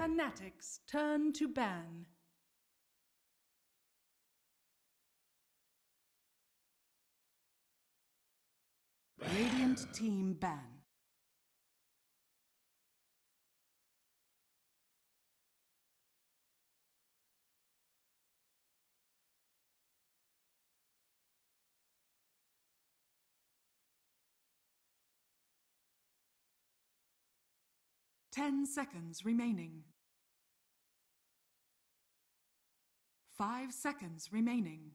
Fnatic's turn to ban. Radiant team ban. Ten seconds remaining. 5 seconds remaining.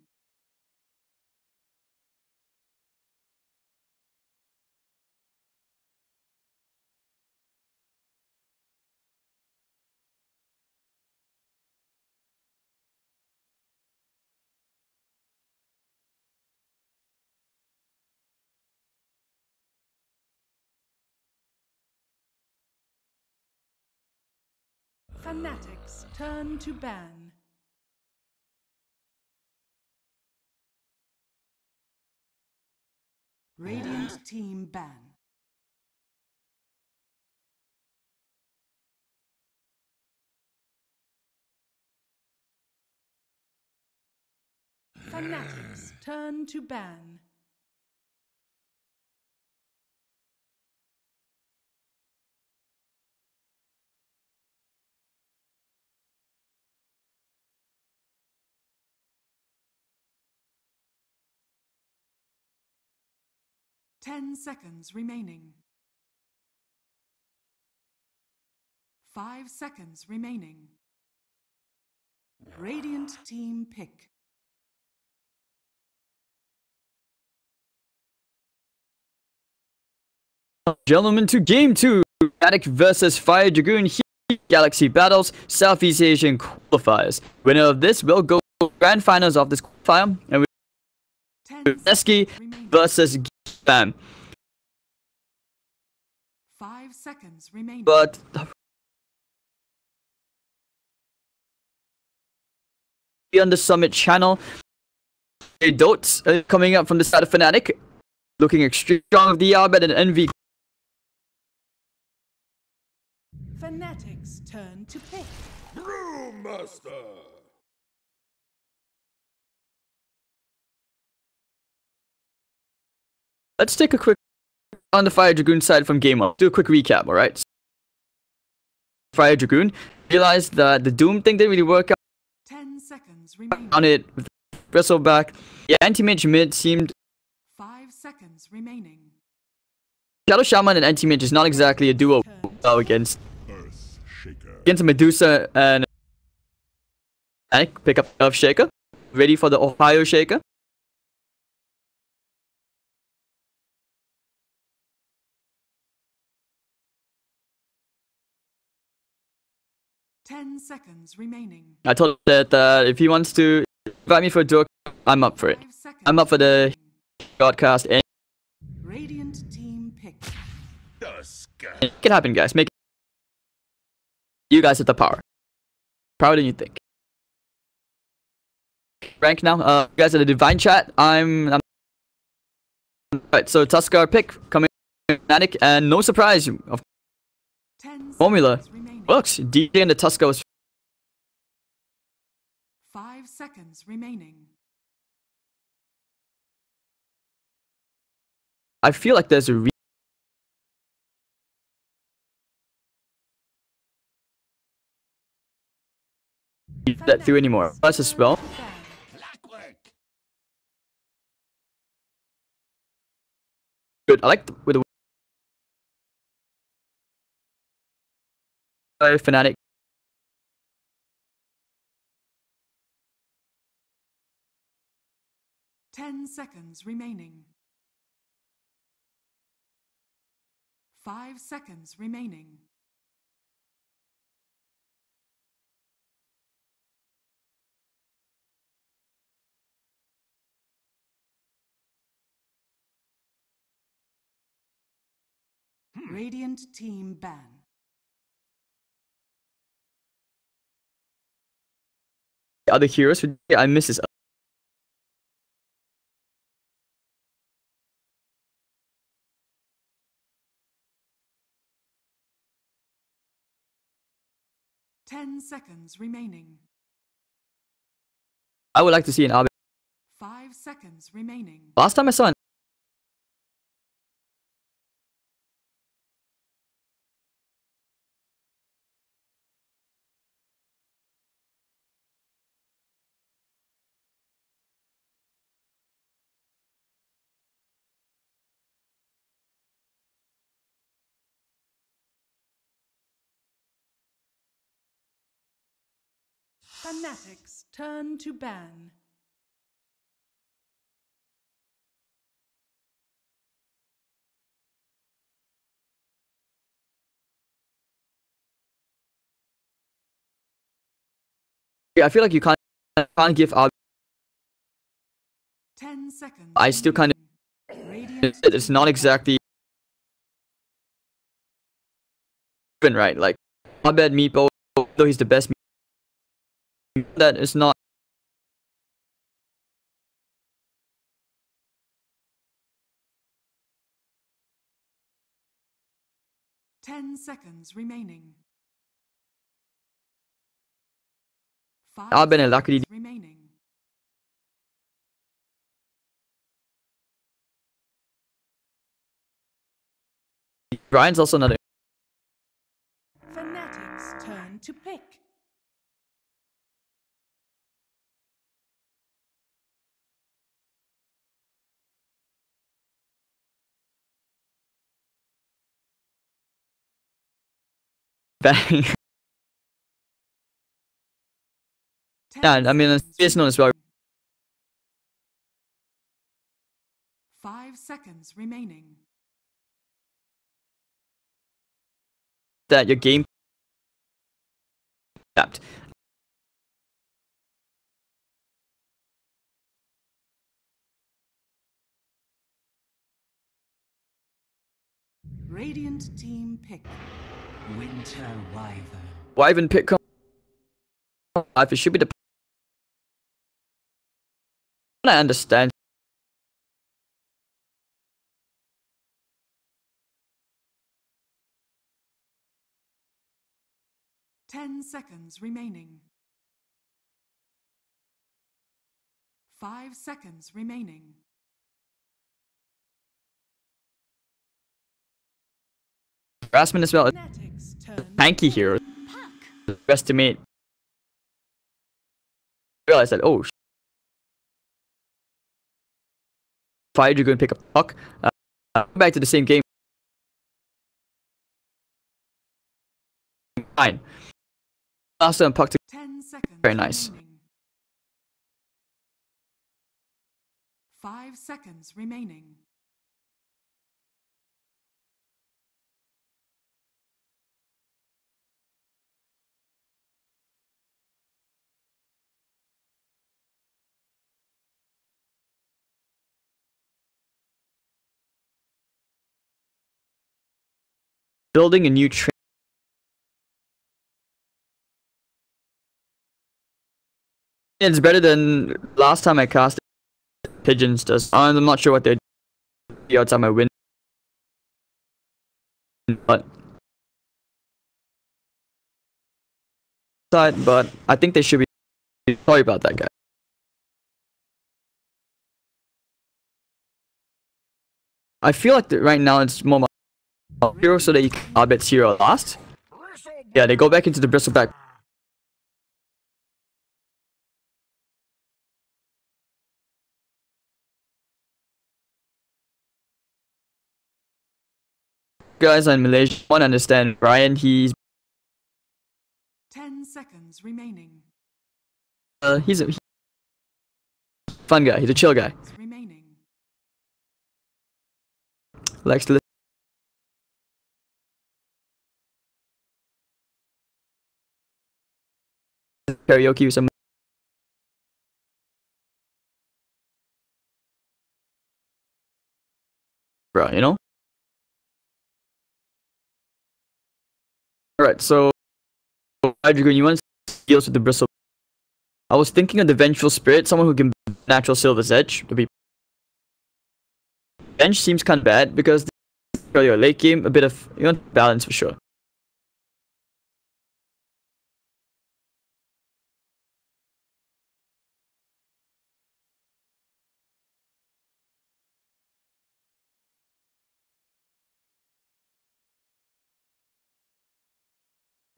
Fnatic's turn to ban. Radiant team ban. Fnatic's turn to ban. Ten seconds remaining. 5 seconds remaining. Radiant team pick. Gentlemen, to game 2, Fnatic versus Fire Dragoon here, Galaxy Battles, Southeast Asian Qualifiers. Winner of this will go to Grand Finals of this qualifier, and we Neski versus Spam. 5 seconds remaining. But on the Summit channel, a Dotes coming up from the side of Fnatic, looking extremely strong of the Arbet and Envy. Fnatic's turn to pick. Brewmaster! Let's take a quick on the Fire Dragoon side from game 1. Do a quick recap, alright? Fire Dragoon realized that the Doom thing didn't really work out 10 seconds remaining. on it with Bristleback. Yeah, anti-mage mid seemed 5 seconds remaining. Shadow Shaman and anti-mage is not exactly a duo against a Medusa and pick up Earth Shaker. Ready for the Ohio Shaker. Ten seconds remaining. I told him that if he wants to invite me for a duo, I'm up for it. I'm up for the broadcast. And Radiant team pick. it can happen, guys. Make it. You guys have the power. Power than you think. Rank now. You guys are the Divine Chat. I'm Alright, so Tuskar pick coming Fnatic, and no surprise of formula works. DJ and the Tuskar was 5 seconds remaining. I feel like there's a that through anymore. Plus a spell. Good. I like with the Fnatic. Ten seconds remaining. 5 seconds remaining. Radiant team ban. Other heroes, I miss this. 10 seconds remaining. I would like to see an RB. 5 seconds remaining. Last time I saw an Fnatic's turn to ban. I feel like you can't give RB. 10 seconds. I still kind Radiant it's not exactly even right. Like Abed Meepo, though he's the best, that is not. 10 seconds remaining. 5 Abed and Luckily seconds remaining. Brian's also another. Fnatic's turn to pick. Bang. 10 Yeah, I mean it's known as well 5 seconds remaining. that your game tapped. Radiant team pick. Winter Wyvern. Wyvern pick. It should be the. I understand. Ten seconds remaining. 5 seconds remaining. Harassment as well. Fnatic's turn. Tanky hero. Estimate. Realize that. Oh. Fire Dragoon pick up puck. Back to the same game. Fine. Last time puck to 10 seconds. very nice. Remaining. 5 seconds remaining. Building a new train. It's better than last time I cast Pigeons does. I'm not sure what they're the odds time I win. But I think they should be sorry about that guy. I feel like right now it's more hero so that you can Abed Zero last. Yeah, they go back into the bristleback. Guys in Malaysia want to understand Brian, he's 10 seconds remaining. he's a fun guy, he's a chill guy. Remaining. Likes to listen. Karaoke with some bro, you know? Alright, so Dragoon, you want to deals with the bristle. I was thinking of the Vengeful Spirit, someone who can natural Silver's Edge to be. Bench seems kind of bad because earlier late game, a bit of balance for sure.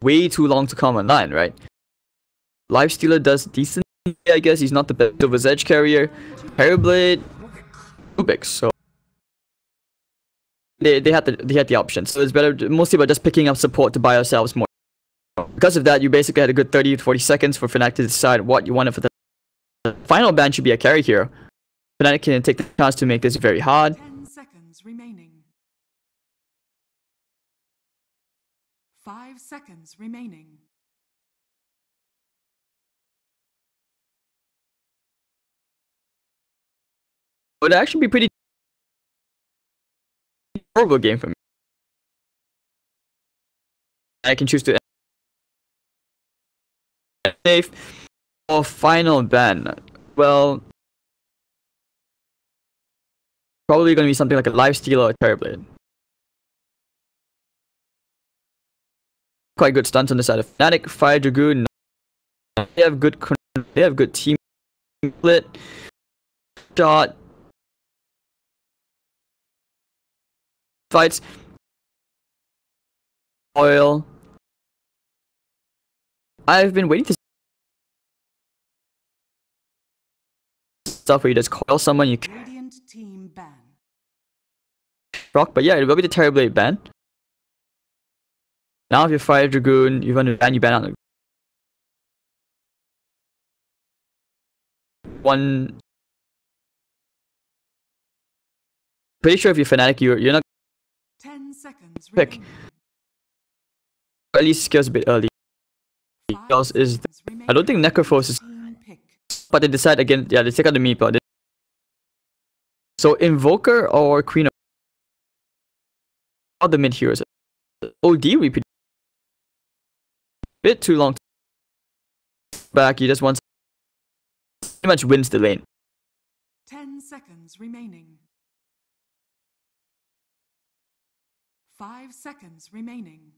way too long to come online, right? Lifestealer does decent, I guess. He's not the best of his edge carrier. Hairblade, Rubik, so they had the option. So it's better, mostly about just picking up support to buy ourselves more. Because of that, you basically had a good 30 to 40 seconds for Fnatic to decide what you wanted for the final ban. Should be a carry here. Fnatic can take the chance to make this very hard. 10 seconds remaining. 5 seconds remaining. It would actually be pretty horrible game for me. I can choose to safe or final ban. Well, probably going to be something like a lifesteal or a Terrorblade. Quite good stunts on the side of Fnatic. Fire Dragoon, they have good team split. Shot fights. Oil. I've been waiting to stuff where you just coil someone, you can Radiant team ban. rock, but yeah, it will be the Terrorblade ban. Now if you're Fire Dragoon, you want to ban, you ban on one. Pretty sure if you're Fnatic, you're not 10 seconds pick. remaining. Or at least skills a bit early. 5 Else is seconds remaining. I don't think Necrophos is, Team pick. but they decide again. Yeah, they take out the meatball. So Invoker or Queen of all the mid heroes. OD repeat. Bit too long. Back, you just want pretty much wins the lane. 10 seconds remaining. 5 seconds remaining.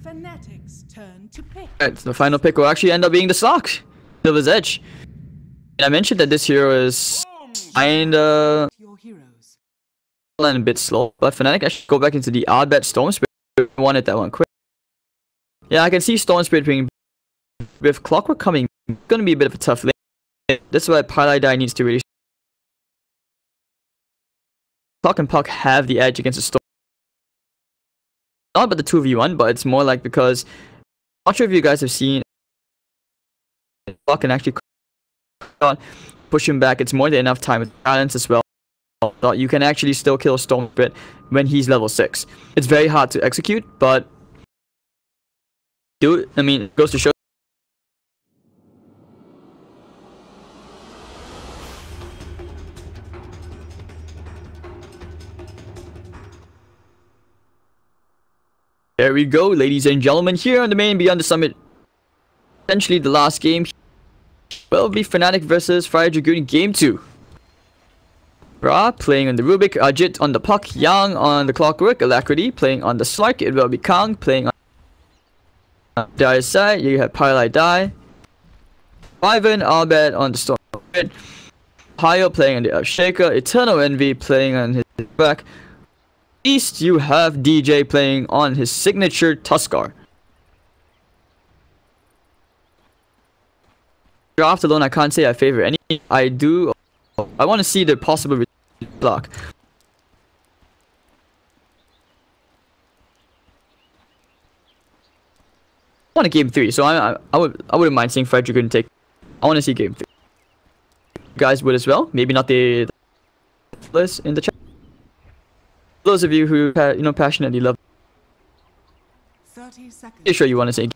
Fnatic's turn to pick. Alright, so the final pick will actually end up being the Slark, Silver's Edge. And I mentioned that this hero is kinda Your heroes. and a bit slow, but Fnatic actually go back into the odd bet Storm Spirit. Wanted that one quick. Yeah, I can see Storm Spirit being with Clockwork coming, gonna be a bit of a tough lane. That's why Paladai needs to really. Clock and Puck have the edge against the Storm. Not about the 2v1, but it's more like because I'm not sure if you guys have seen Puck can actually push him back. It's more than enough time with balance as well. You can actually still kill Storm Spirit when he's level 6. It's very hard to execute, but I mean, it goes to show. There we go, ladies and gentlemen, here on the main Beyond the Summit. Essentially, the last game will be Fnatic versus Fire Dragoon Game 2. Ra playing on the Rubik, Ajit on the Puck, Yang on the Clockwork, Alacrity playing on the Slark, it will be Kang playing on the other side. You have Paladai, Ivan, Albert on the Storm, Hayo playing on the Shaker, Eternal Envy playing on his back. East, you have DJ playing on his signature Tuskar. Draft alone, I can't say I favor any. I do. I want to see the possible block. I want a game 3, so I wouldn't mind seeing Fire Dragoon take. I want to see game 3. You guys would as well. Maybe not the list in the chat. Those of you who passionately love. 30 seconds. Pretty sure you want to say.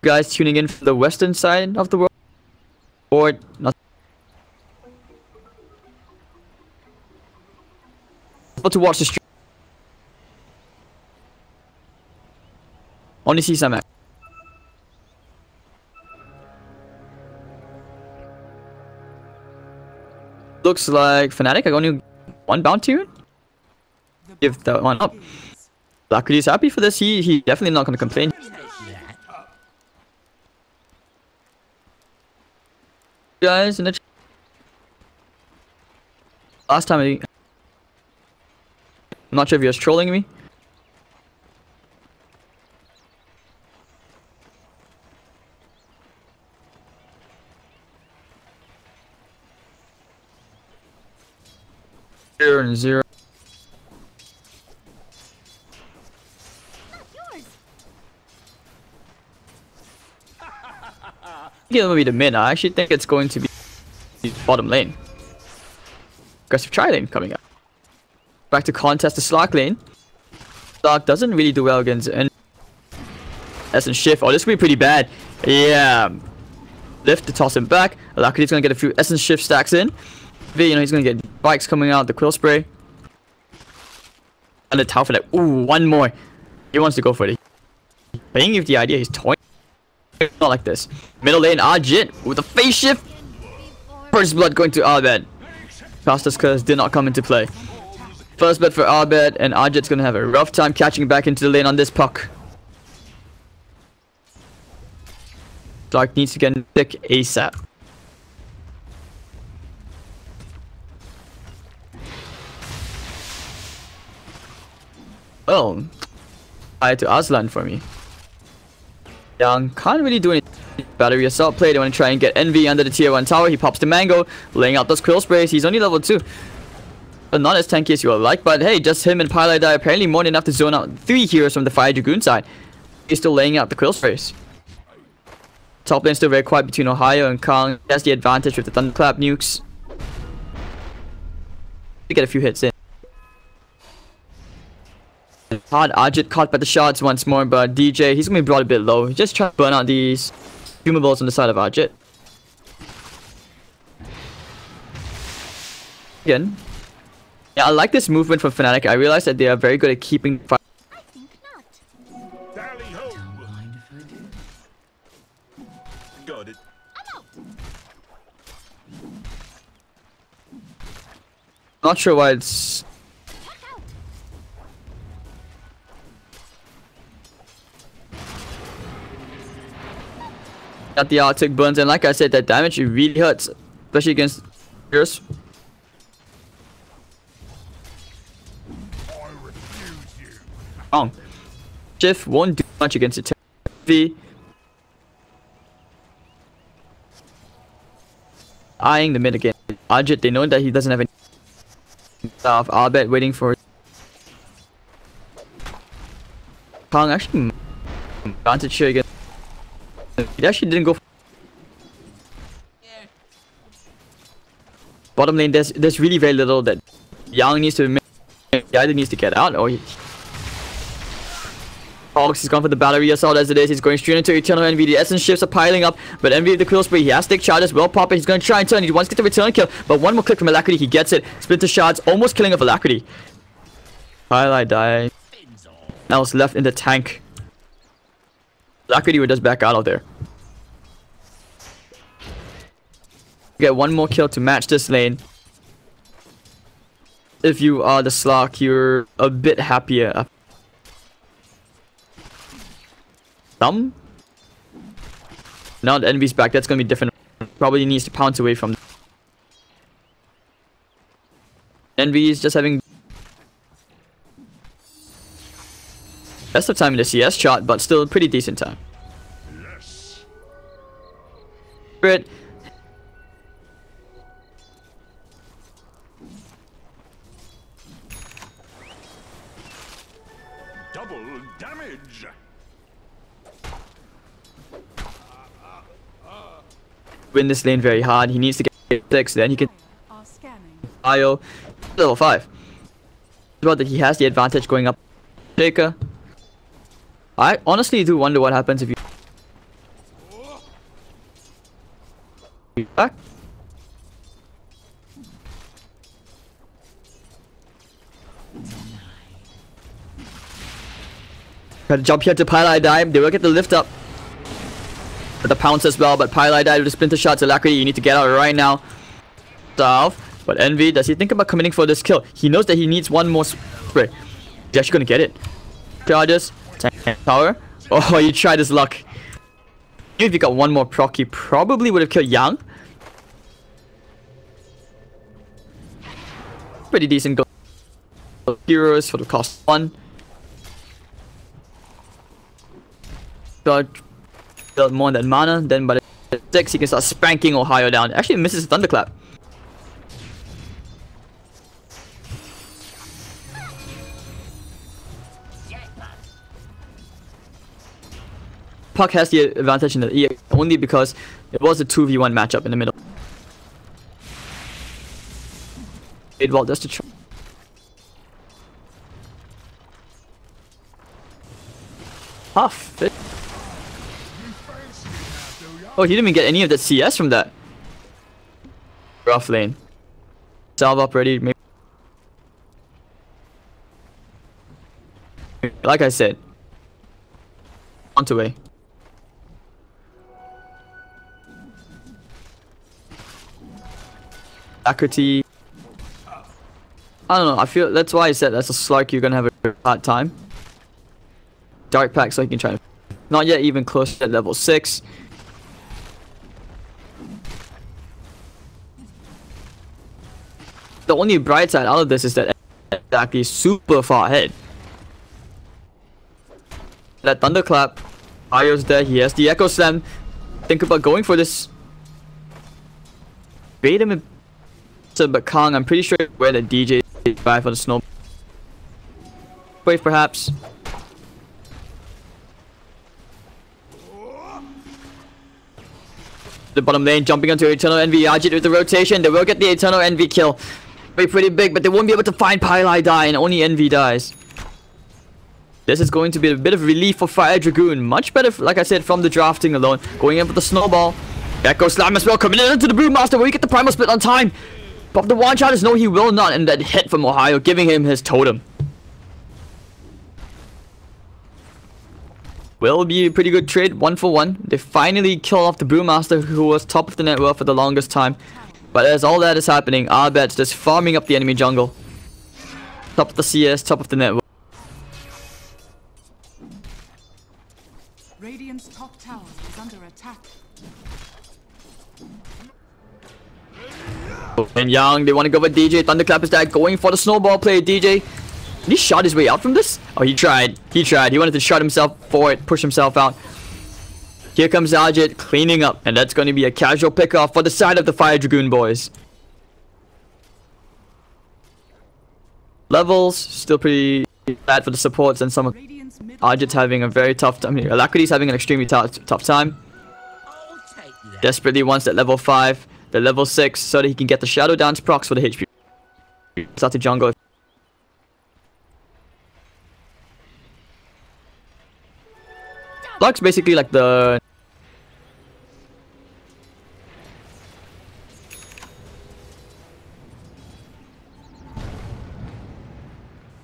Guys tuning in for the western side of the world, or not. But to watch the stream. Only see some act. Looks like Fnatic are only one bounty rune. Give that one up. Blackwood is happy for this. He definitely not gonna complain. Guys in the last time I'm not sure if he was trolling me. 0-0. I think it'll be the mid. I actually think it's going to be the bottom lane. Aggressive tri lane coming up. Back to contest the Slark lane. Slark doesn't really do well against an Essence Shift. Oh, this could be pretty bad. Yeah. Lift to toss him back. Alacrity's gonna get a few Essence Shift stacks in. You know, he's gonna get bikes coming out, the Quill Spray. And the Tau for that. Ooh, one more. He wants to go for it. Playing with the idea he's toying. Not like this. Middle lane, Arjit with a face shift. First blood going to Arbed. Fastest curse did not come into play. First blood for Arbed, and Arjit's gonna have a rough time catching back into the lane on this puck. Dark needs to get thick ASAP. Well, I had to Aslan for me. Young can't really do anything. Battery assault play. They want to try and get Envy under the tier 1 tower. He pops the mango, laying out those quill sprays. He's only level 2. But not as tanky as you would like. But hey, just him and Pilot die apparently more than enough to zone out 3 heroes from the Fire Dragoon side. He's still laying out the quill sprays. Top lane still very quiet between Ohio and Kong. He has the advantage with the Thunderclap nukes. To get a few hits in. Hard Arjit caught by the shots once more, but DJ, he's gonna be brought a bit low. He's just trying to burn out these consumables on the side of Arjit. Again. Yeah, I like this movement from Fnatic. I realize that they are very good at keeping fire. I think not. Tally ho! Don't mind if I do. Got it. I'm out. Not sure why it's... Watch out. Got the Arctic burns, and like I said, that damage it really hurts, especially against heroes. I refuse you. Wrong. Shift won't do much against it. V. Eyeing the mid again. Arjit, they know that he doesn't have any stuff. Arbet waiting for Kong actually advantage here again. He actually didn't go for bottom lane. There's really very little that Yang needs to make. He either needs to get out or he Fox, he's gone for the battery assault as it is. He's going straight into Eternal Envy. The essence shifts are piling up, but Envy with the quill spray. He has stick charges. Well, Papa, he's going to try and turn. He wants to get the return kill, but one more click from Alacrity. He gets it. Splinter shards, almost killing of Alacrity. Highlight die. Now it's left in the tank. Alacrity would just back out of there. Get one more kill to match this lane. If you are the Slark, you're a bit happier. Now the Envy's back, that's gonna be different. Probably needs to pounce away from Envy is just having best of time in the CS chart, but still a pretty decent time. Yes. Spirit. Double damage. Win this lane very hard. He needs to get 6, then he can Are scanning. IO level 5. Well, that he has the advantage going up. Shaker. I honestly do wonder what happens if you back. Got to jump here to Pylai dive. They will get the lift up. The pounce as well, but Pylai died with the splinter shots. Alacrity, you need to get out right now. South, but Envy, does he think about committing for this kill? He knows that he needs one more spray. He's actually gonna get it. Charges, tank power. Oh, you tried his luck. If he got one more proc, he probably would have killed Yang. Pretty decent goal. Heroes for the cost 1. Got build more than mana, then by the 6 he can start spanking Ohio down. Actually misses Thunderclap. Puck has the advantage in the E only because it was a 2v1 matchup in the middle. Well, just to try. Half it. Oh, he didn't even get any of the CS from that. Rough lane. Salve up ready. Maybe. Like I said. On to way. Accuracy. I don't know. I feel that's why I said that's a Slark you're gonna have a hard time. Dark pack so he can try to. Not yet even close at level 6. The only bright side out of this is that exactly super far ahead. That thunderclap. Ayo's there. He has the echo slam. Think about going for this. Bait him. But Kong, I'm pretty sure where the DJ is by for the snow. Wave perhaps. The bottom lane jumping onto Eternal Envy. Ajit with the rotation. They will get the Eternal Envy kill. Pretty big, but they won't be able to find Pylai die, and only Envy dies. This is going to be a bit of relief for Fire Dragoon. Much better, like I said, from the drafting alone. Going in for the snowball. Echo Slam as well, coming into the Brewmaster. Will he get the Primal Split on time? But the one shot is no, he will not. And that hit from Ohio, giving him his totem. Will be a pretty good trade, 1 for 1. They finally kill off the Brewmaster, who was top of the network for the longest time. But as all that is happening, Arbet's just farming up the enemy jungle. Top of the CS, top of the network. Radiant's top tower is under attack. And Young, they want to go with DJ. Thunderclap is there, going for the snowball play. DJ, did he shot his way out from this? Oh, he tried. He tried. He wanted to shut himself forward, push himself out. Here comes Ajit cleaning up, and that's going to be a casual pickoff for the side of the Fire Dragoon boys. Levels still pretty bad for the supports, and some of Ajit's having a very tough time. Alacrity's having an extremely tough time. Desperately wants that level 5, the level 6, so that he can get the Shadow Dance procs for the HP. Start to jungle. Lux basically like the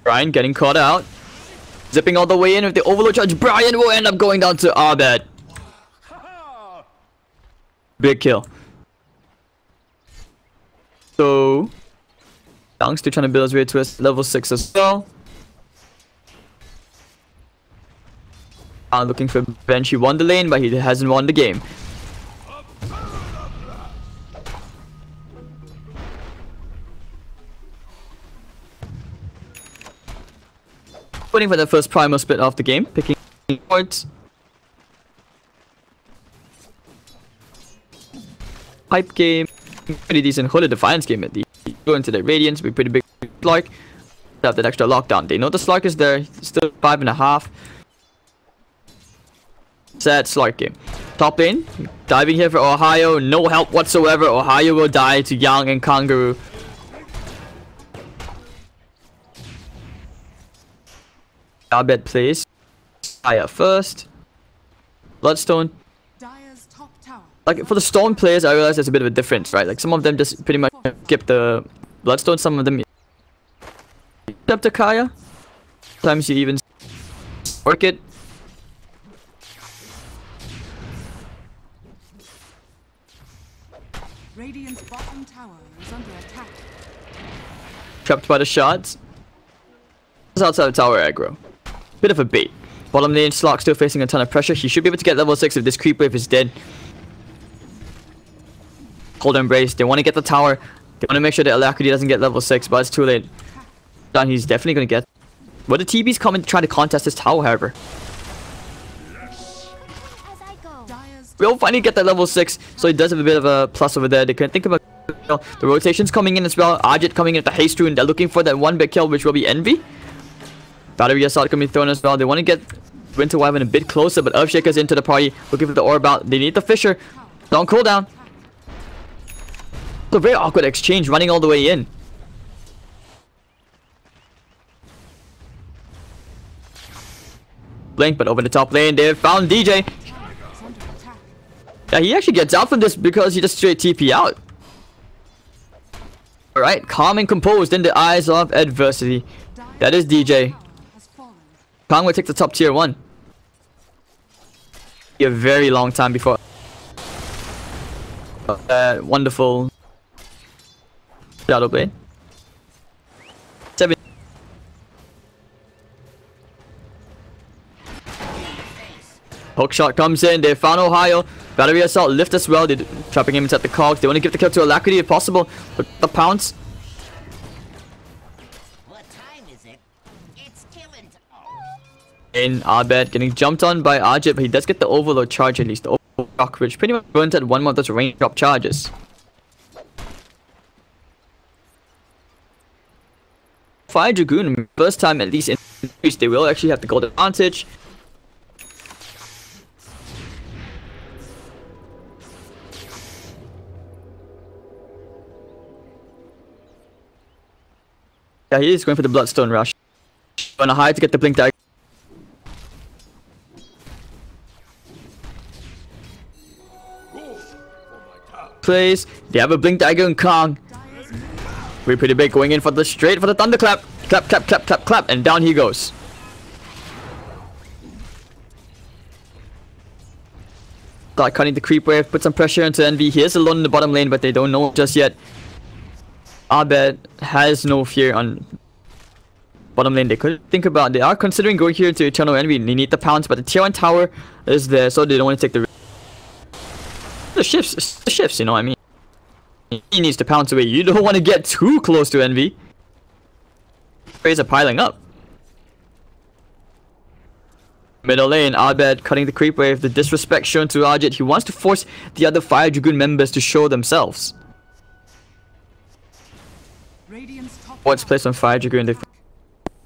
Brian getting caught out. Zipping all the way in with the overload charge. Brian will end up going down to Arbet. Big kill. So Young's still trying to build his way to his level 6 as well. Looking for bench. He won the lane, but he hasn't won the game. Waiting for the first primal split of the game, picking points. Pipe game, pretty decent Hooded Defiance game at the go into the Radiance, be pretty big Slark. Have that extra lockdown. They know the Slark is there, still 5.5. Sad Slark game. Top lane, diving here for Ohio, no help whatsoever. Ohio will die to Yang and Kangaroo. Arbet plays Fire first. Bloodstone. Dire's top tower. Like for the Storm players, I realize there's a bit of a difference, right? Like some of them just pretty much skip the Bloodstone, some of them up to Kaya. Sometimes you even work it. Radiant's bottom tower is under attack. Trapped by the shots. It's outside the tower aggro. Bit of a bait. Bottom lane, Slark still facing a ton of pressure. He should be able to get level 6 if this creep wave is dead. Cold Embrace. They want to get the tower. They want to make sure that Alacrity doesn't get level 6, but it's too late. Done. He's definitely going to get. But the TB's come and try to contest this tower, however. We'll finally get that level 6, so he does have a bit of a plus over there. They can think about the rotations coming in as well. Ajit coming in at the haste rune. They're looking for that one big kill, which will be Envy. Battery assault can be thrown as well. They want to get Winter Wyvern a bit closer, but Earthshaker's into the party, looking for the orb out. They need the Fisher. Don't cool down. It's a very awkward exchange running all the way in. Blink, but over the top lane, they found DJ. Yeah, he actually gets out from this because he just straight TP out. Alright, calm and composed in the eyes of adversity. That is DJ. Kong will take the top tier 1. A very long time before that wonderful Shadow Blade. 7. Hook shot comes in. They found Ohio. Battery assault lift as well. They're trapping him inside the cogs. They want to give the kill to Alacrity if possible. But the pounce. What time is it? It's killing In Abed getting jumped on by Ajit, but he does get the overload charge at least. The overload which pretty much burns at one of those range drop charges. Fire Dragoon, first time at least in series, they will actually have the gold advantage. Yeah, he is going for the Bloodstone Rush. On a high to get the Blink Dagger. Plays. They have a Blink Dagger and Kong. We're pretty big, going in for the straight for the Thunderclap. Clap, clap, clap, clap, clap, and down he goes. Start cutting the creep wave, put some pressure into Envy. He is alone in the bottom lane, but they don't know just yet. Abed has no fear on bottom lane. They could think about. They are considering going here into Eternal Envy. They need the pounce, but the tier 1 tower is there, so they don't want to take the risk. The shifts, you know what I mean? He needs to pounce away. You don't want to get too close to Envy. Sprays are piling up. Middle lane, Abed cutting the creep wave. The disrespect shown to Ajit. He wants to force the other Fire Dragoon members to show themselves. What's placed on Fire Dragoon? They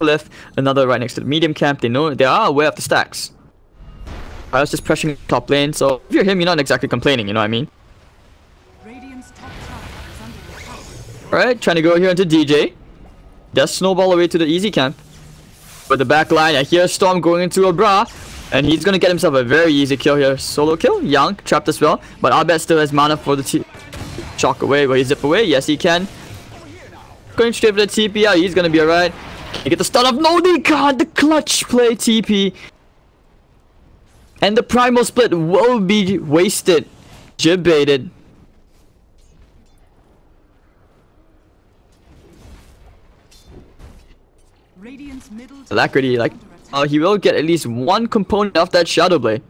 left another right next to the medium camp. They know, they are aware of the stacks. I was just pressing top lane, so if you're him, you're not exactly complaining, you know what I mean? Alright, trying to go here into DJ. Does snowball away to the easy camp. With the back line, I hear Storm going into a bra. And he's gonna get himself a very easy kill here. Solo kill, Young, trapped as well. But Abed still has mana for the shock away. Will he zip away? Yes, he can. Going straight for the TP out, he's gonna be alright. You get the stun off. No, they can't! The clutch play TP. And the primal split will be wasted. Jib-baited. Alacrity, like, he will get at least one component of that Shadow Blade.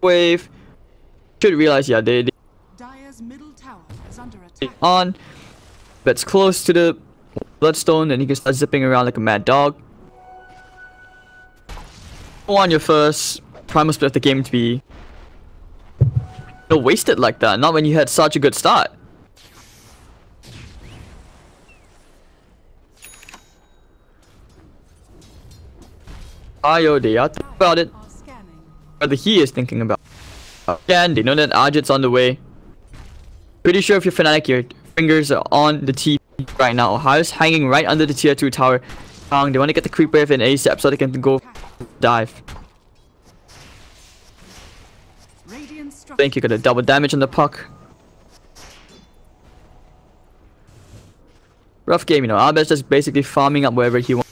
Wave. Should realize, yeah, they on. That's close to the Bloodstone, and you can start zipping around like a mad dog. Don't want your first primal split of the game to be wasted like that. Not when you had such a good start. Ayo, they are thinking about it. Whether he is thinking about it. Again, they know that Ajit's on the way. Pretty sure if you're Fnatic, your fingers are on the TP right now. Ohio's hanging right under the tier 2 tower. They want to get the creep wave in ASAP so they can go dive. I think you got a double damage on the puck. Rough game, you know. Abed's just basically farming up wherever he wants.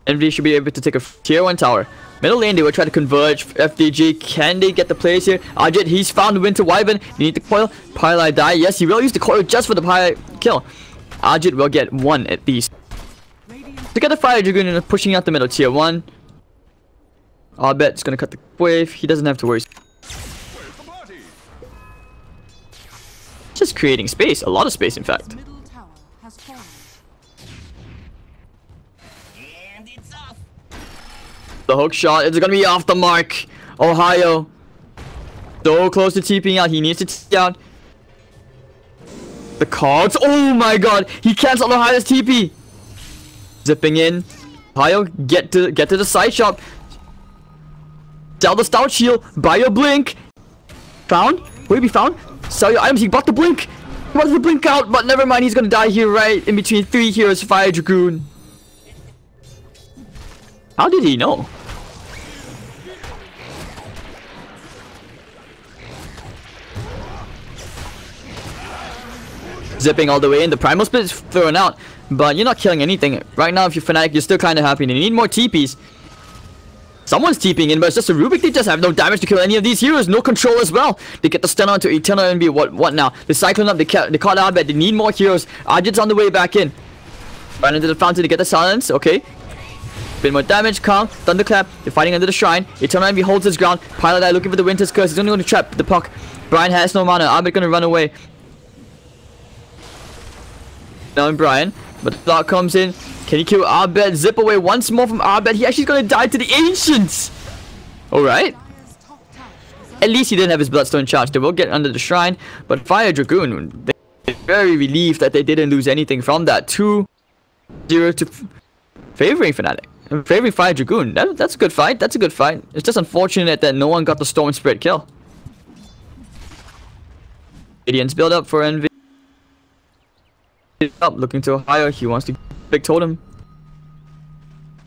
Envy should be able to take a tier 1 tower. Middle lane, they will try to converge. FDG, can they get the plays here? Ajit, he's found Winter Wyvern. You need the coil. Pylai die. Yes, he will use the coil just for the Pylai kill. Ajit will get one at least. To get the Fire Dragoon and pushing out the middle tier 1. Abed's gonna cut the wave. He doesn't have to worry. Just creating space. A lot of space, in fact. The hook shot is gonna be off the mark. Ohio. So close to TPing out. He needs to TP out. The cards. Oh my god. He cancelled Ohio's TP. Zipping in. Ohio, get to the side shop. Sell the stout shield. Buy your blink. Found? Will he be found? Sell your items. He bought the blink. He bought the blink out, but never mind. He's gonna die here right in between 3 heroes. Fire Dragoon. How did he know? Zipping all the way in. The primal split is thrown out, but you're not killing anything. Right now, if you're Fnatic, you're still kind of happy. And you need more TPs. Someone's TPing in, but it's just a Rubik. They just have no damage to kill any of these heroes. No control as well. They get the stun onto Eternal Envy. What now? The Cyclone up. They caught out, but they need more heroes. Ajit's on the way back in. Right into the fountain to get the silence. Okay. Bit more damage. Kong. Thunderclap. They're fighting under the shrine. Eternal Envy holds his ground. Pilot Eye looking for the Winter's Curse. He's only going to trap the puck. Brian has no mana. Abed going to run away. Now Brian, but the thought comes in. Can he kill Abed? Zip away once more from Abed. He actually's gonna die to the Ancients. Alright. At least he didn't have his Bloodstone charge. They will get under the shrine. But Fire Dragoon, they're very relieved that they didn't lose anything from that. 2-0 to favoring Fnatic. Favoring Fire Dragoon. That's a good fight. That's a good fight. It's just unfortunate that no one got the Storm Spirit kill. Radiant's build up for Envy. Up, looking to Ohio. He wants to big totem.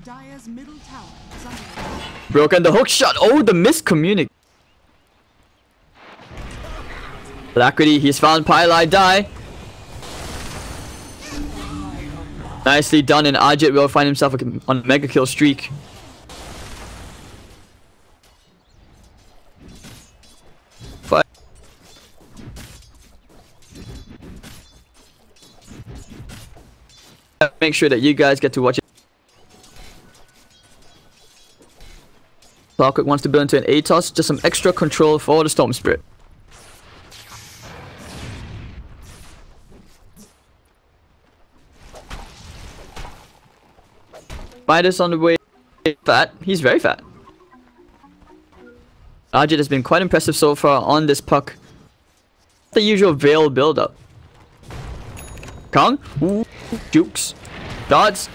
Dire's middle tower is under attack. Broken the hook shot. Oh, the miscommunication. Alacrity, he's found Pylai die. Nicely done, and Ajit will find himself on a mega kill streak. Make sure that you guys get to watch it. Clockwork wants to build into an ATOS, just some extra control for the Storm Spirit. Midas on the way. Fat. He's very fat. Ajit has been quite impressive so far on this puck. The usual Veil build-up. Kong. Ooh. Jukes. Dodge.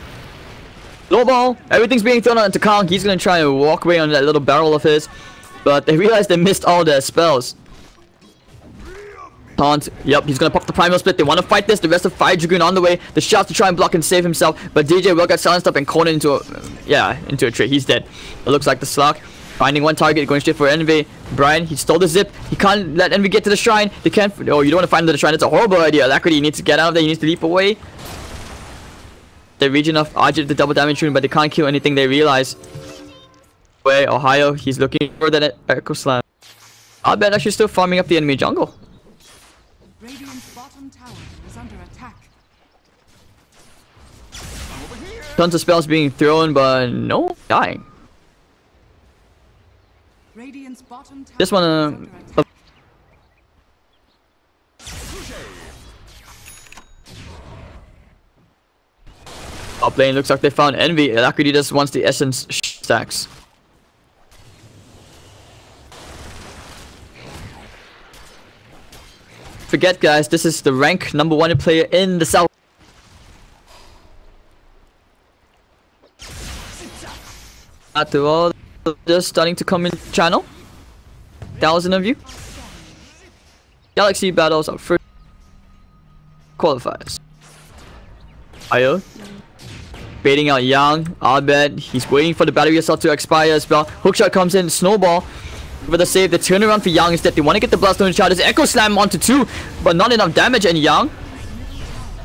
Low ball. Everything's being thrown out into Kong. He's going to try and walk away on that little barrel of his. But they realize they missed all their spells. Taunt. Yep, he's going to pop the primal split. They want to fight this. The rest of Fire Dragoon on the way. The shots to try and block and save himself. But DJ will get silenced up and cornered into a tree. He's dead. It looks like the Slark. Finding one target, going straight for Envy. Brian, he stole the zip. He can't let Envy get to the shrine. They can't. Oh, you don't want to find him to the shrine. It's a horrible idea. Alacrity needs to get out of there. He needs to leap away. They're region of Ajit the double damage rune, but they can't kill anything they realize. Where Ohio, he's looking for that Echo Slam. I bet actually still farming up the enemy jungle. Radiant's bottom tower is under attack. Tons of spells being thrown, but no dying. Radiant's bottom tower This one, is under attack. Top lane looks like they found Envy. Alacrity just wants the essence stacks. Forget, guys, this is the rank #1 player in the South. After all, just starting to come in channel. 1,000 of you. Galaxy battles are first qualifiers. Ayo. Baiting out Yang. Abed. He's waiting for the battery assault to expire as well. Hookshot comes in. Snowball. For the save. The turnaround for Yang is that they want to get the Bloodstone charges. Echo Slam onto 2. But not enough damage. And Yang.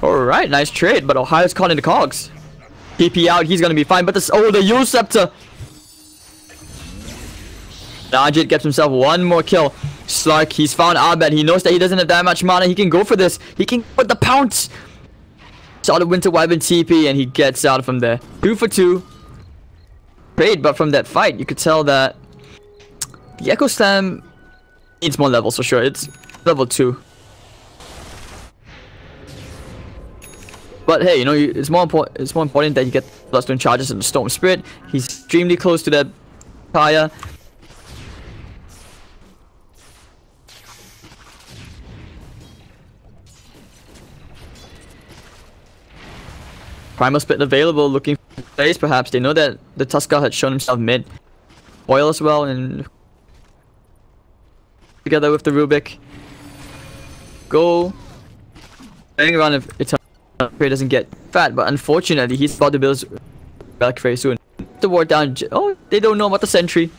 Alright. Nice trade. But Ohio's caught in the cogs. TP out. He's going to be fine. But this. Oh, the Yule Scepter. Ajit gets himself one more kill. Slark. He's found Abed. He knows that he doesn't have that much mana. He can go for this. He can put the pounce. Saw the Winter Wyvern TP and he gets out from there. 2 for 2. Great, but from that fight, you could tell that the Echo Slam needs more levels for sure. It's level 2. But hey, you know, it's more important that you get Bloodstone charges and the Storm Spirit. He's extremely close to that fire. Primal Split available, looking for plays perhaps. They know that the Tuskar had shown himself mid. Oil as well, and together with the Rubik. Go. Playing around if Eternal doesn't get fat, but unfortunately he's about to build his relic very soon. The ward down. Oh, they don't know about the sentry.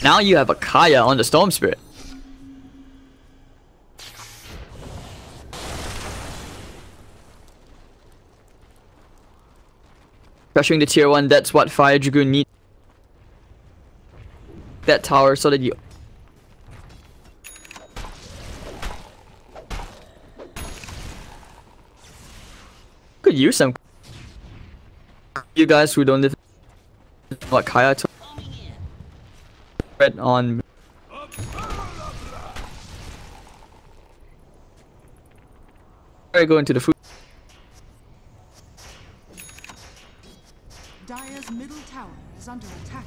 Now you have a Kaya on the Storm Spirit. Pressuring the tier 1, that's what Fire Dragoon needs. That tower so that you... could use some... You guys who don't live... what Kaya took on... I go into the food. Dire's middle tower is under attack.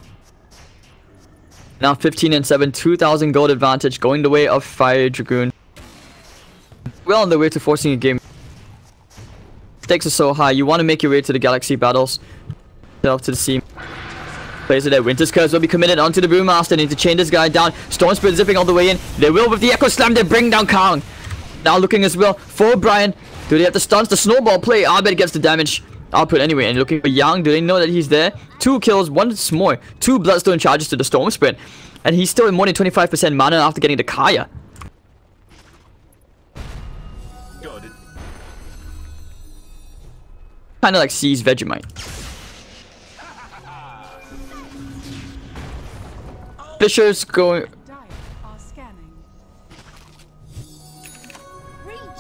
Now 15 and 7, 2,000 gold advantage going the way of Fire Dragoon. Well on the way to forcing a game. Stakes are so high, you want to make your way to the Galaxy battles. To the seam. Plays it at Winter's Curse will be committed onto the Brewmaster. Need to chain this guy down. Storm Spirit zipping all the way in. They will with the Echo Slam, they bring down Kang. Now looking as well for Brian. Do they have the stuns? The snowball play. Abed gets the damage. Output anyway, and looking for Yang. Do they know that he's there? 2 kills, 1 more. 2 Bloodstone charges to the Storm Spirit. And he's still in more than 25% mana after getting the Kaya. Got it. Kinda like C's Vegemite. Fisher's going... Dire are scanning.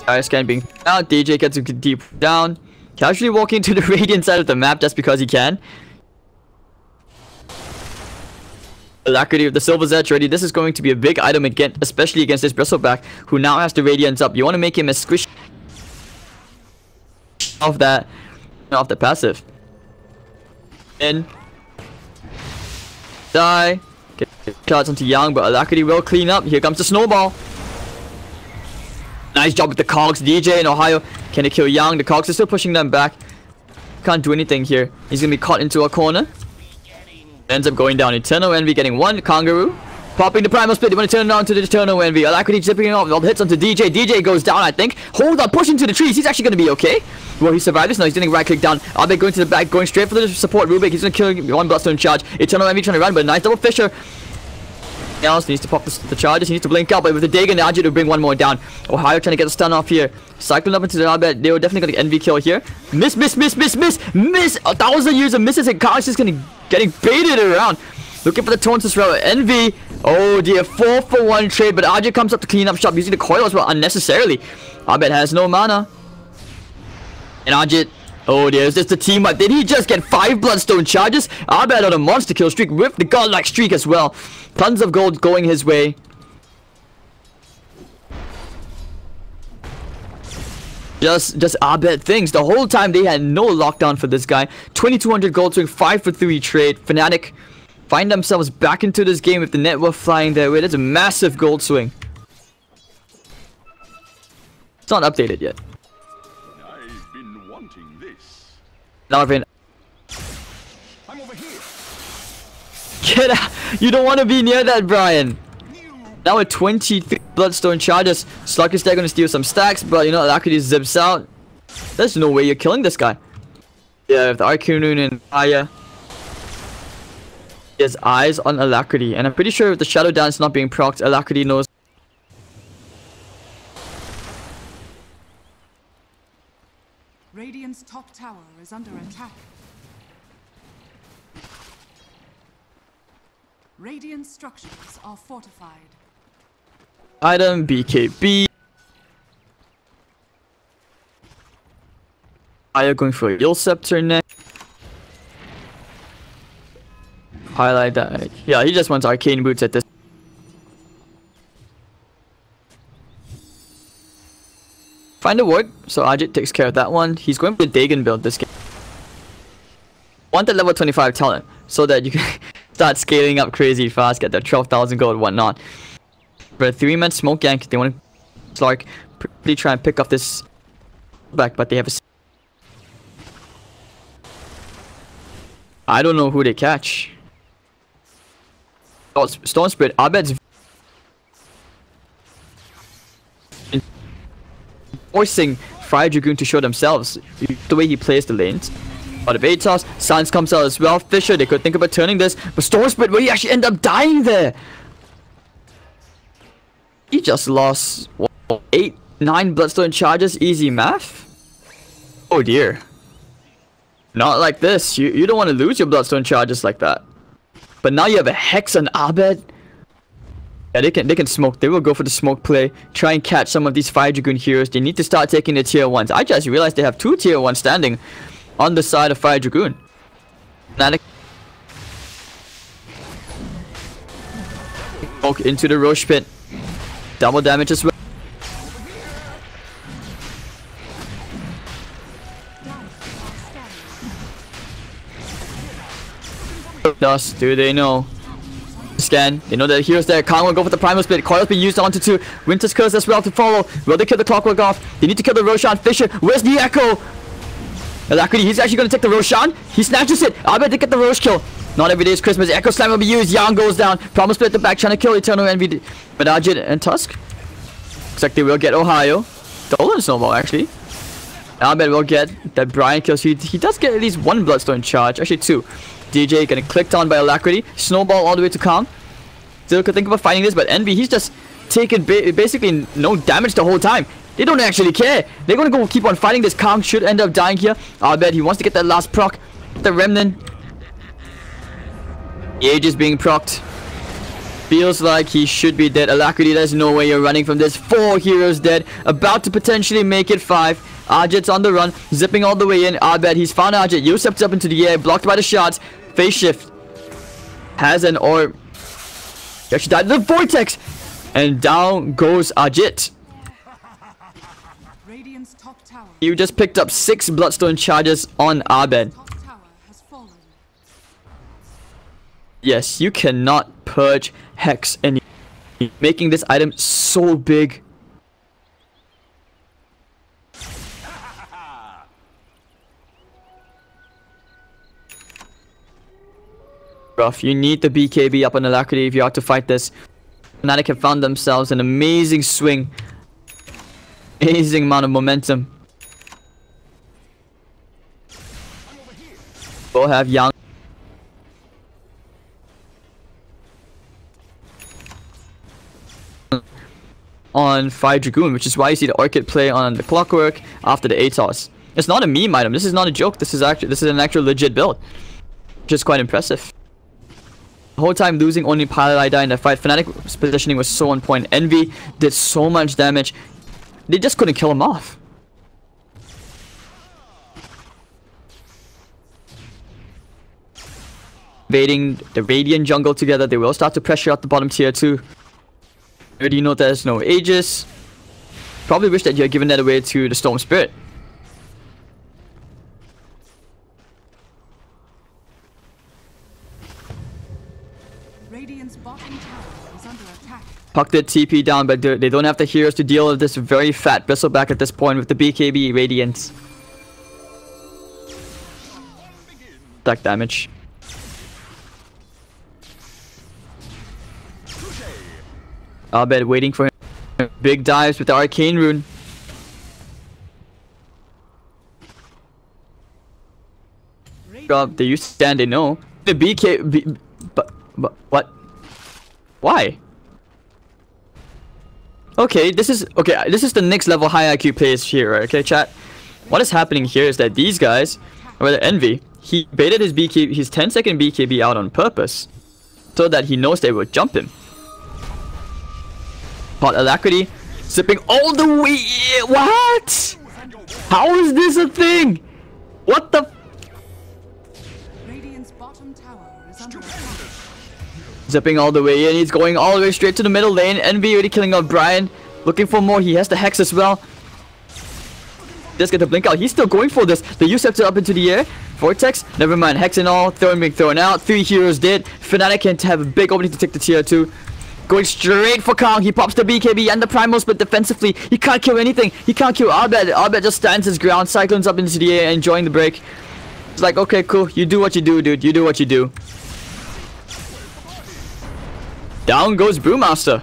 Dire scan being out. DJ gets a deep down. Casually walking to the Radiant side of the map just because he can. Alacrity with the Silver's Edge ready. This is going to be a big item again, especially against this Bristleback, who now has the Radiance up. You want to make him as squishy off that, off the passive. In. Die. Get shots onto Yang, but Alacrity will clean up. Here comes the snowball. Nice job with the Cogs. DJ in Ohio. Can they kill Yang? The Cogs are still pushing them back. Can't do anything here. He's gonna be caught into a corner. Ends up going down. Eternal Envy getting 1. Kangaroo. Popping the Primal Split. They want to turn it on to the Eternal Envy. Alacrity zipping off. All the hits onto DJ. DJ goes down, I think. Hold on. Pushing to the trees. He's actually gonna be okay. Will he survive this? No, he's getting right click down. Abe going to the back. Going straight for the support Rubik. He's gonna kill 1 Bloodstone charge. Eternal Envy trying to run, but nice double Fisher. Else needs to pop the charges, he needs to blink out, but with the Dagon and Ajit to bring 1 more down. Ohio trying to get the stun off here. Cycling up into the Abed. They were definitely gonna Envy kill here. Miss! 1,000 years of misses, and Kyle is just getting baited around. Looking for the taunts as well. Envy. Oh dear, 4-for-1 trade, but Ajit comes up to clean up shop using the coil as well unnecessarily. Abed has no mana. And Ajit. Oh dear, is this the team up? Did he just get 5 Bloodstone charges? Abed on a monster kill streak with the godlike streak as well. Tons of gold going his way. Just Abed things. The whole time they had no lockdown for this guy. 2,200 gold swing, 5-for-3 trade. Fnatic find themselves back into this game with the net worth flying their way. That's a massive gold swing. It's not updated yet. I've been wanting this. Narvin. I'm over here. Get out! You don't want to be near that, Brian. Now with 23 Bloodstone charges, Sluggish they're gonna steal some stacks, but you know, Alacrity zips out. There's no way you're killing this guy. Yeah, with the Arcanoon and Aya. He has eyes on Alacrity, and I'm pretty sure with the Shadow Dance not being procced, Alacrity knows. Radiant's top tower is under attack. Radiant structures are fortified. Item BKB. Aya going for a Yule Scepter next. Highlight that. Yeah, he just wants Arcane Boots at this. Find a ward, so Ajit takes care of that one. He's going for the Dagon build this game. Want that level 25 talent so that you can start scaling up crazy fast, get that 12,000 gold and whatnot. For a 3-man smoke gank, they want to like really try and pick up this back, but they have a... I don't know who they catch. Oh, Storm Spirit. Abed's forcing Fire Dragoon to show themselves the way he plays the lanes. Out of Atos, Sans comes out as well. Fisher, they could think about turning this, but Storm Spirit, where he actually end up dying there. He just lost 8, 9 Bloodstone charges, easy math. Oh dear. Not like this. You don't want to lose your Bloodstone charges like that. But now you have a Hex on Abed. Yeah, they can smoke. They will go for the smoke play. Try and catch some of these Fire Dragoon heroes. They need to start taking the tier 1s. I just realized they have 2 tier 1s standing on the side of Fire Dragoon. Fnatic smoke into the Roche pit. Double damage as well. Thus, do they know? Scan. They know that the heroes there. Khan will go for the primal split. Coil's been used onto 2. Winter's Curse as well to follow. Will they kill the Clockwork off? They need to kill the Roshan. Fisher. Where's the Echo? Alacrity, he's actually going to take the Roshan. He snatches it. I bet they get the Roche kill. Not every day is Christmas. Echo Slam will be used. Yang goes down. Primal split at the back, trying to kill Eternal Envy. But Ajit and Tusk. Looks like they will get Ohio. Stolen Snowball, actually. Abed will get that Brian kills. He does get at least 1 Bloodstone charge. Actually, 2. DJ getting clicked on by Alacrity. Snowball all the way to Kong. Still could think about fighting this, but Envy, he's just taking basically no damage the whole time. They don't actually care. They're going to go keep on fighting this. Kong should end up dying here. Abed, he wants to get that last proc. The Remnant. Age is being procced. Feels like he should be dead. Alacrity, there's no way you're running from this. 4 heroes dead. About to potentially make it 5. Ajit's on the run. Zipping all the way in. Abed, he's found Ajit. Yusef's up into the air. Blocked by the shots. Phase shift. Has an orb. He actually died. The Vortex. And down goes Ajit. Radiant's top tower. You just picked up 6 Bloodstone charges on Abed. Top tower has fallen. Yes, you cannot purge Hex and making this item so big. Rough. You need the BKB up on Alacrity if you are to fight this. Fnatic have found themselves an amazing swing. Amazing amount of momentum. We'll have Yang. On Fire Dragoon, which is why you see the Orchid play on the Clockwork after the Atos. It's not a meme item. This is not a joke. This is an actual legit build, which is quite impressive. The whole time losing only Pilot die in the fight. Fnatic's positioning was so on point. Envy did so much damage. They just couldn't kill him off. Invading the Radiant jungle together. They will start to pressure out the bottom tier 2. Already know there's no Aegis. Probably wish that you had given that away to the Storm Spirit. Radiant's bottom tower is under attack. Puck did TP down, but they don't have the heroes to deal with this very fat Bristleback at this point with the BKB Radiance. Attack damage. Abed waiting for him. Big dives with the Arcane Rune. They used to stand, they know. The BK... but what? Why? Okay, this is the next level high IQ players here, right? Okay, chat. What is happening here is that these guys, or the Envy, he baited his 10-second BKB out on purpose, so that he knows they would jump him. But Alacrity, zipping all the way. What? How is this a thing? What the? Radiant's bottom tower is under attack. Zipping all the way in. He's going all the way straight to the middle lane. Envy already killing out Brian. Looking for more. He has the Hex as well. Just get the blink out. He's still going for this. The Yusef up into the air. Vortex. Never mind. Hex and all. Thrown being thrown out. 3 heroes dead. Fnatic can have a big opening to take the tier 2. Going straight for Kong. He pops the BKB and the Primal Split defensively. He can't kill anything. He can't kill Abed. Abed just stands his ground. Cyclones up into the air, enjoying the break. It's like, okay, cool. You do what you do, dude. You do what you do. Down goes Brewmaster.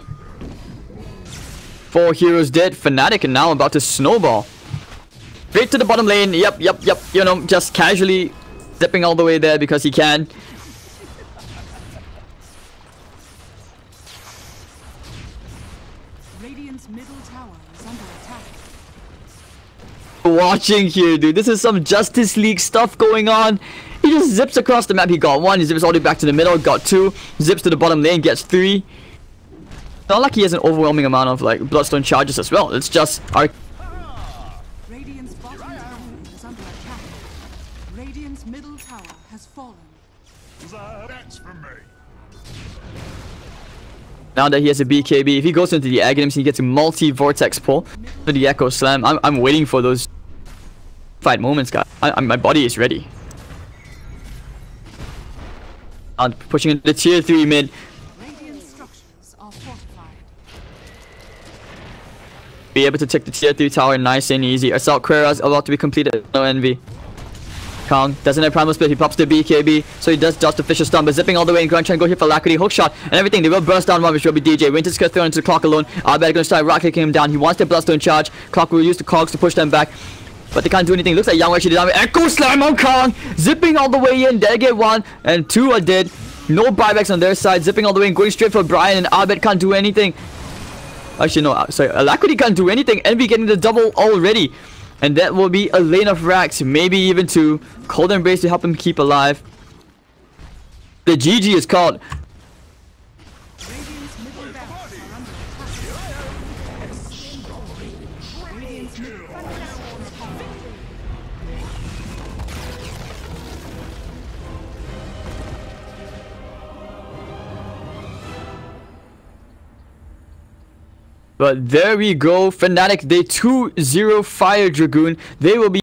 4 heroes dead. Fnatic and now about to snowball. Straight to the bottom lane. Yep. You know, just casually zipping all the way there because he can. Radiant's middle tower is under attack. Watching here, dude. This is some Justice League stuff going on. He just zips across the map. He got 1. He zips all the way back to the middle. Got 2. Zips to the bottom lane. Gets 3. Not like he has an overwhelming amount of like Bloodstone charges as well. It's just our Radiant's bottom tower is under attack. Radiant's middle tower has fallen. That's for me. now that he has a BKB. If he goes into the Aghanims, he gets a multi-vortex pull for the Echo Slam. I'm waiting for those fight moments, guys. My body is ready. Pushing into the tier 3 mid. Radiant structures are fortified. Be able to take the tier 3 tower nice and easy. Assault Quera's about to be completed. No envy. Kong doesn't have Primal Split. He pops the BKB, so he does dodge the Fisher Stun, but zipping all the way and going to try and go here for Alacrity. Hook shot and everything. They will burst down one, which will be DJ. Winter's gets thrown into the clock alone. Abed going to start rock kicking him down. He wants the Bloodstone charge. Clock will use the cogs to push them back, but they can't do anything. Looks like Young actually did damage. Echo Slam on Kong, zipping all the way in. They get 1 and 2 are dead. No buybacks on their side. Zipping all the way and going straight for Brian, and Abed can't do anything. Actually, no. Sorry, Alacrity can't do anything. Envy getting the double already. And that will be a lane of racks, maybe even 2. Cold Embrace to help him keep alive. The GG is called. Radiant's middle barracks are under attack. Radiant's middle barracks is fallen. But there we go. Fnatic, they 2-0 Fire Dragoon. They will be